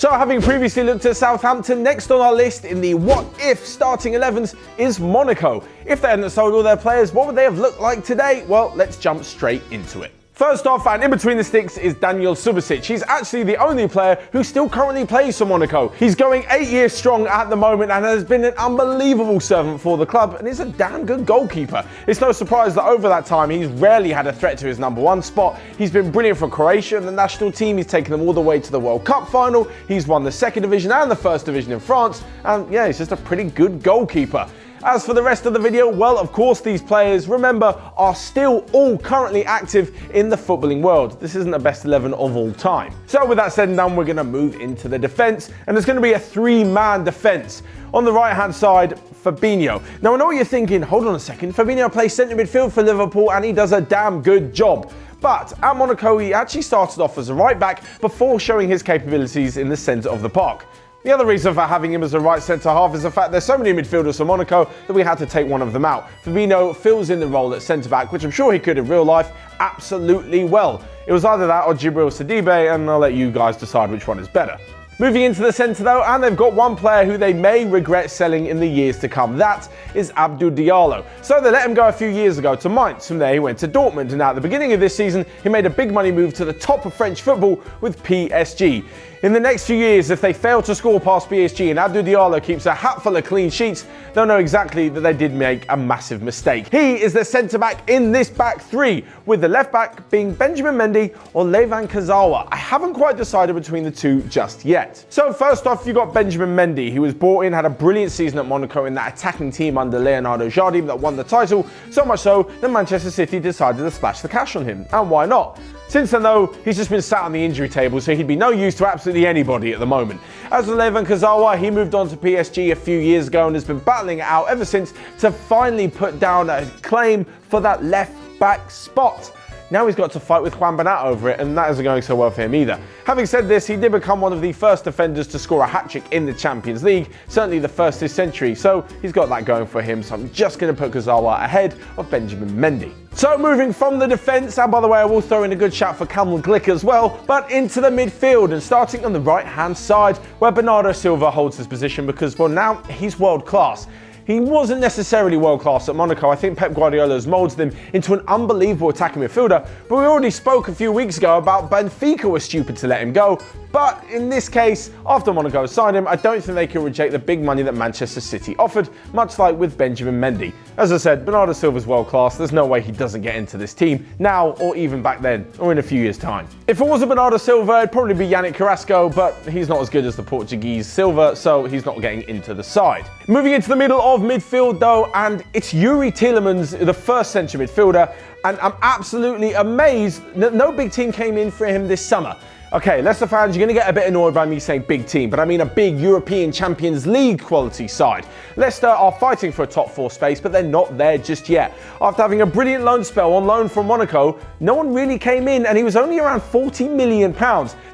So having previously looked at Southampton, next on our list in the what if starting 11s is Monaco. If they hadn't sold all their players, what would they have looked like today? Well, let's jump straight into it. First off, and in between the sticks, is Daniel Subasic. He's actually the only player who still currently plays for Monaco. He's going 8 years strong at the moment and has been an unbelievable servant for the club and is a damn good goalkeeper. It's no surprise that over that time, he's rarely had a threat to his number one spot. He's been brilliant for Croatia and the national team. He's taken them all the way to the World Cup final. He's won the second division and the first division in France. And yeah, he's just a pretty good goalkeeper. As for the rest of the video, well, of course, these players, remember, are still all currently active in the footballing world. This isn't the best 11 of all time. So with that said and done, we're going to move into the defence, and it's going to be a three-man defence. On the right-hand side, Fabinho. Now, I know what you're thinking. Hold on a second. Fabinho plays centre midfield for Liverpool, and he does a damn good job. But at Monaco, he actually started off as a right-back before showing his capabilities in the centre of the park. The other reason for having him as a right centre-half is the fact there's so many midfielders for Monaco that we had to take one of them out. Fabinho fills in the role at centre-back, which I'm sure he could in real life absolutely well. It was either that or Djibril Sidibe, and I'll let you guys decide which one is better. Moving into the centre though, and they've got one player who they may regret selling in the years to come. That is Abdou Diallo. So they let him go a few years ago to Mainz. From there he went to Dortmund, and now at the beginning of this season he made a big money move to the top of French football with PSG. In the next few years, if they fail to score past PSG and Abdou Diallo keeps a hatful of clean sheets, they'll know exactly that they did make a massive mistake. He is the centre-back in this back three, with the left-back being Benjamin Mendy or Lemar Kurzawa. I haven't quite decided between the two just yet. So first off, you got Benjamin Mendy. He was brought in, had a brilliant season at Monaco in that attacking team under Leonardo Jardim that won the title, so much so that Manchester City decided to splash the cash on him. And why not? Since then though, he's just been sat on the injury table, so he'd be no use to absolutely anybody at the moment. As for Lemar Kurzawa, he moved on to PSG a few years ago and has been battling it out ever since to finally put down a claim for that left back spot. Now he's got to fight with Juan Bernat over it, and that isn't going so well for him either. Having said this, he did become one of the first defenders to score a hat-trick in the Champions League, certainly the first this century, so he's got that going for him, so I'm just going to put Kurzawa ahead of Benjamin Mendy. So moving from the defence, and by the way, I will throw in a good shout for Kamil Glick as well, but into the midfield, and starting on the right-hand side, where Bernardo Silva holds his position because, well, now he's world-class. He wasn't necessarily world-class at Monaco. I think Pep Guardiola's molded him into an unbelievable attacking midfielder, but we already spoke a few weeks ago about Benfica was stupid to let him go. But in this case, after Monaco signed him, I don't think they can reject the big money that Manchester City offered, much like with Benjamin Mendy. As I said, Bernardo Silva's world-class. There's no way he doesn't get into this team now or even back then or in a few years' time. If it was a Bernardo Silva, it'd probably be Yannick Carrasco, but he's not as good as the Portuguese Silva, so he's not getting into the side. Moving into the middle of midfield though, and it's Youri Tielemans, the first centre midfielder, and I'm absolutely amazed that no big team came in for him this summer. Okay, Leicester fans, you're going to get a bit annoyed by me saying big team, but I mean a big European Champions League quality side. Leicester are fighting for a top four space, but they're not there just yet. After having a brilliant loan spell on loan from Monaco, no one really came in, and he was only around £40 million.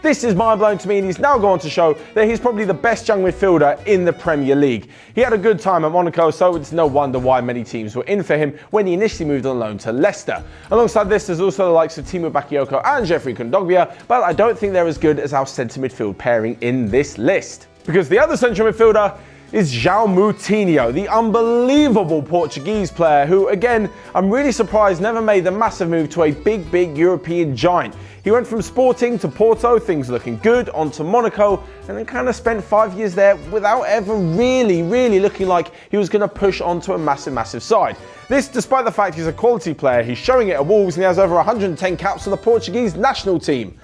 This is mind-blowing to me, and he's now gone to show that he's probably the best young midfielder in the Premier League. He had a good time at Monaco, so it's no wonder why many teams were in for him when he initially moved on loan to Leicester. Alongside this, there's also the likes of Timo Bakayoko and Jeffrey Kondogbia, but I don't think they're as good as our centre midfield pairing in this list. Because the other central midfielder is João Moutinho, the unbelievable Portuguese player who, again, I'm really surprised never made the massive move to a big European giant. He went from Sporting to Porto, things looking good, onto Monaco, and then kind of spent 5 years there without ever really looking like he was going to push onto a massive side. This despite the fact he's a quality player, he's showing it at Wolves and he has over 110 caps for the Portuguese national team.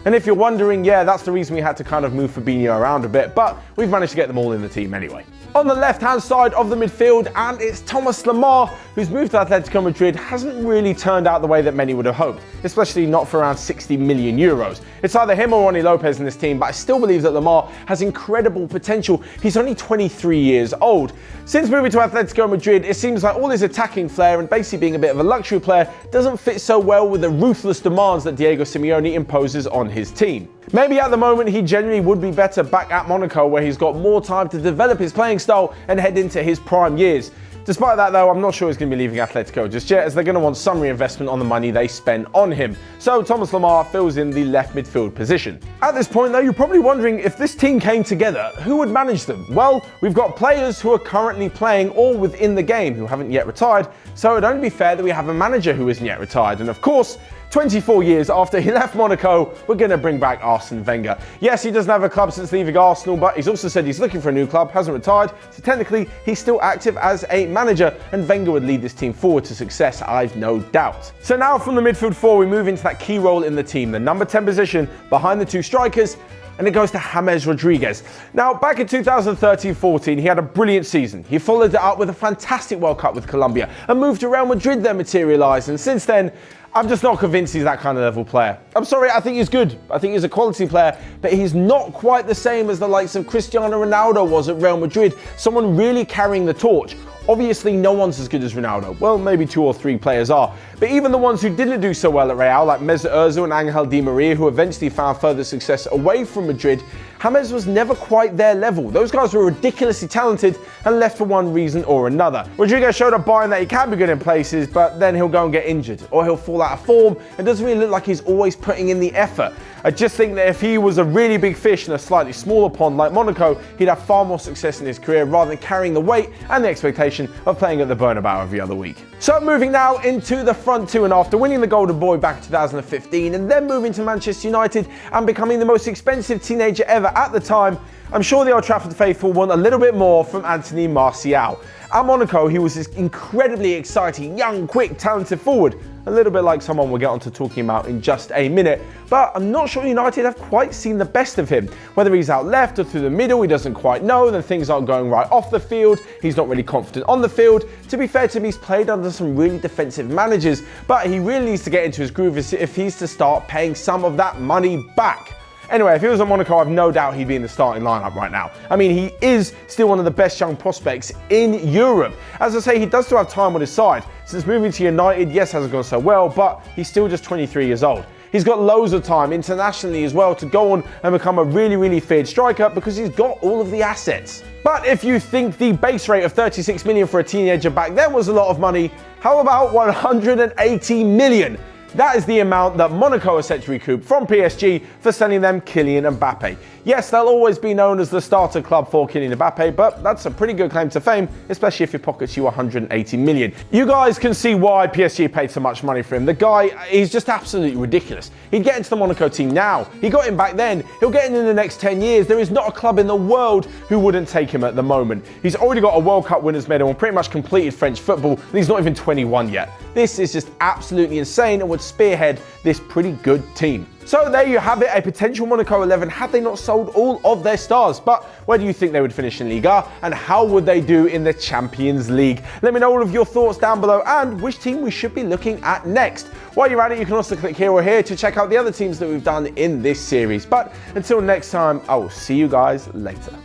And if you're wondering, yeah, that's the reason we had to kind of move Fabinho around a bit, but we've managed to get them all in the team anyway. On the left-hand side of the midfield, and it's Thomas Lemar, whose move to Atletico Madrid hasn't really turned out the way that many would have hoped, especially not for around 60 million euros. It's either him or Ronnie Lopez in this team, but I still believe that Lemar has incredible potential. He's only 23 years old. Since moving to Atletico Madrid, it seems like all his attacking flair and basically being a bit of a luxury player doesn't fit so well with the ruthless demands that Diego Simeone imposes on his team. Maybe at the moment he genuinely would be better back at Monaco, where he's got more time to develop his playing style and head into his prime years. Despite that though, I'm not sure he's going to be leaving Atletico just yet, as they're going to want some reinvestment on the money they spent on him. So Thomas Lemar fills in the left midfield position. At this point though, you're probably wondering, if this team came together, who would manage them? Well, we've got players who are currently playing or within the game who haven't yet retired, so it'd only be fair that we have a manager who isn't yet retired. And of course, 24 years after he left Monaco, we're going to bring back Arsene Wenger. Yes, he doesn't have a club since leaving Arsenal, but he's also said he's looking for a new club, hasn't retired, so technically he's still active as a manager, and Wenger would lead this team forward to success, I've no doubt. So now from the midfield four, we move into that key role in the team, the number 10 position behind the two strikers, and it goes to James Rodriguez. Now, back in 2013-14, he had a brilliant season. He followed it up with a fantastic World Cup with Colombia, and moved to Real Madrid then materialised, and since then, I'm just not convinced he's that kind of level player. I'm sorry, I think he's good. I think he's a quality player, but he's not quite the same as the likes of Cristiano Ronaldo was at Real Madrid, someone really carrying the torch. Obviously, no one's as good as Ronaldo. Well, maybe 2 or 3 players are. But even the ones who didn't do so well at Real, like Mesut Ozil and Angel Di Maria, who eventually found further success away from Madrid, James was never quite their level. Those guys were ridiculously talented and left for one reason or another. Rodriguez showed up buying that he can be good in places, but then he'll go and get injured, or he'll fall out of form, and doesn't really look like he's always putting in the effort. I just think that if he was a really big fish in a slightly smaller pond like Monaco, he'd have far more success in his career rather than carrying the weight and the expectation of playing at the Bernabeu every other week. So moving now into the front two, and after winning the Golden Boy back in 2015 and then moving to Manchester United and becoming the most expensive teenager ever at the time, I'm sure the Old Trafford faithful want a little bit more from Anthony Martial. At Monaco, he was this incredibly exciting, young, quick, talented forward. A little bit like someone we'll get on to talking about in just a minute. But I'm not sure United have quite seen the best of him. Whether he's out left or through the middle, he doesn't quite know. Then things aren't going right off the field. He's not really confident on the field. To be fair to him, he's played under some really defensive managers. But he really needs to get into his groove if he's to start paying some of that money back. Anyway, if he was at Monaco, I've no doubt he'd be in the starting lineup right now. I mean, he is still one of the best young prospects in Europe. As I say, he does still have time on his side. Since moving to United, yes, hasn't gone so well, but he's still just 23 years old. He's got loads of time internationally as well to go on and become a really, really feared striker because he's got all of the assets. But if you think the base rate of 36 million for a teenager back then was a lot of money, how about 180 million? That is the amount that Monaco are set to recoup from PSG for selling them Kylian Mbappe. Yes, they'll always be known as the starter club for Kylian Mbappe, but that's a pretty good claim to fame, especially if your pockets you 180 million. You guys can see why PSG paid so much money for him. The guy, he's just absolutely ridiculous. He'd get into the Monaco team now. He got him back then. He'll get in the next 10 years. There is not a club in the world who wouldn't take him at the moment. He's already got a World Cup winners medal and pretty much completed French football, and he's not even 21 yet. This is just absolutely insane and would spearhead this pretty good team. So there you have it, a potential Monaco 11 had they not sold all of their stars. But where do you think they would finish in Liga, and how would they do in the Champions League? Let me know all of your thoughts down below and which team we should be looking at next. While you're at it, you can also click here or here to check out the other teams that we've done in this series. But until next time, I will see you guys later.